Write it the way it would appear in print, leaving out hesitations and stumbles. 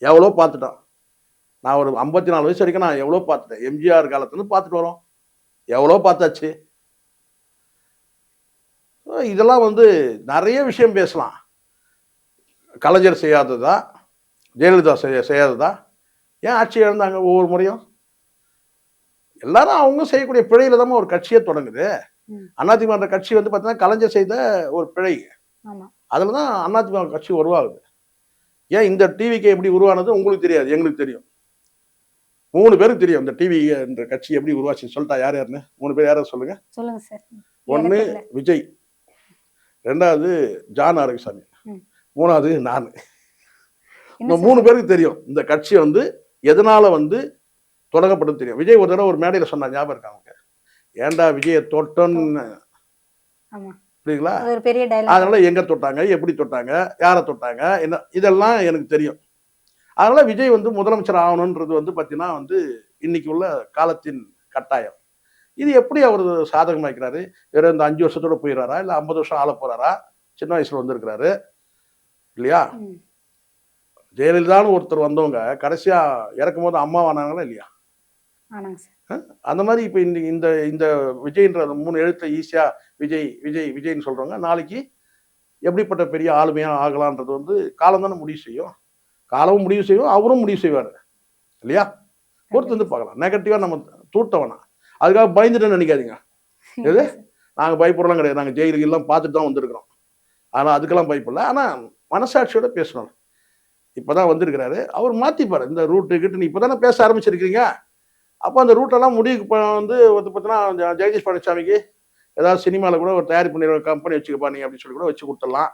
எவ்வளோ பார்த்துட்டோம். நான் ஒரு 54 வயசு வரைக்கும் நான் எவ்வளோ பார்த்துட்டேன். எம்ஜிஆர் காலத்துலேருந்து பார்த்துட்டு வரோம். எவ்வளோ பார்த்தாச்சு. இதெல்லாம் வந்து நெறைய விஷயம் பேசலாம். கலைஞர் செய்யாததா? ஜெயலலிதா செய்யாததா? ஏன் ஆட்சி இழந்தாங்க ஒவ்வொரு முறையும்? எல்லாரும் அவங்க செய்யக்கூடிய பிழையில தான் ஒரு கட்சியே தொடங்குது. அதிமுக கட்சி வந்து பார்த்தீங்கன்னா, கலைஞர் செய்த ஒரு பிழை. அதுல தான் அதிமுக கட்சி உருவாகுது. ஏன் இந்த டிவிக்கு எப்படி உருவானது உங்களுக்கு தெரியாது, எங்களுக்கு தெரியும். 3 பேருக்கு தெரியும் இந்த டிவி என்ற கட்சி எப்படி உருவாச்சு. சொல்லிட்டா யார் யாருன்னு? 3 பேர் யாராவது சொல்லுங்க. சொல்லுங்க சார். 1 விஜய், 2வது ஜான் ஆரோக்கியசாமி, 3வது நான். இந்த 3 பேருக்கு தெரியும் இந்த கட்சி வந்து எதனால வந்து தொடங்கப்பட்டது தெரியும். விஜய் ஒரு தடவை ஒரு மேடையில சொன்னார், ஞாபகம் இருக்கா அவங்க? ஏன்டா விஜயை தொட்டோன்னு. புரியுங்களா? அதனால எங்க தொட்டாங்க, எப்படி தொட்டாங்க, யாரை தொட்டாங்க, என்ன இதெல்லாம் எனக்கு தெரியும். அதனால விஜய் வந்து முதலமைச்சர் ஆகணுன்றது வந்து பார்த்தீங்கன்னா வந்து இன்னைக்கு உள்ள காலத்தின் கட்டாயம். இது எப்படி அவர் சாதகமாக்கிறாரு? வெறும் இந்த 5 வருஷத்தோட போயிடுறாரா, இல்லை 50 வருஷம் ஆள போறாரா? சின்ன வயசுல வந்திருக்கிறாரு இல்லையா? ஜெயலலிதான்னு ஒருத்தர் வந்தவங்க கடைசியா இறக்கும் போது அம்மா ஆனாங்களா இல்லையா? அந்த மாதிரி இப்ப இந்த இந்த விஜய்ன்ற 3 எழுத்துல ஈஸியா விஜய் விஜய் விஜய்ன்னு சொல்றவங்க நாளைக்கு எப்படிப்பட்ட பெரிய ஆளுமையா ஆகலான்றது வந்து காலம் தானே முடிவு செய்யும். காலமும் முடிவு செய்யும், அவரும் முடிவு செய்வாரு இல்லையா? பொறுத்து வந்து பார்க்கலாம். நெகட்டிவா நம்ம தூட்டவனா அதுக்காக பயந்துட்டு நினைக்காதீங்க. எது நாங்க பயப்படுறோம் கிடையாது. நாங்க ஜெயிலுக்கு எல்லாம் பார்த்துட்டு தான் வந்திருக்கிறோம். ஆனா அதுக்கெல்லாம் பயப்படல. ஆனா மனசாட்சியோட பேசணும். இப்பதான் வந்திருக்கிறாரு, அவர் மாத்திப்பாரு. இந்த ரூட்டு கிட்ட இப்பதானே பேச ஆரம்பிச்சிருக்கீங்க. அப்போ அந்த ரூட்டெல்லாம் முடிவுக்கு வந்து பார்த்தீங்கன்னா ஜெகதீஷ் பழனிசாமிக்கு ஏதாவது சினிமாவில் கூட ஒரு தயாரிப்பு நிறுவன கம்பெனி வச்சுக்கப்பா நீ அப்படின்னு சொல்லி கூட வச்சு கொடுத்துடலாம்.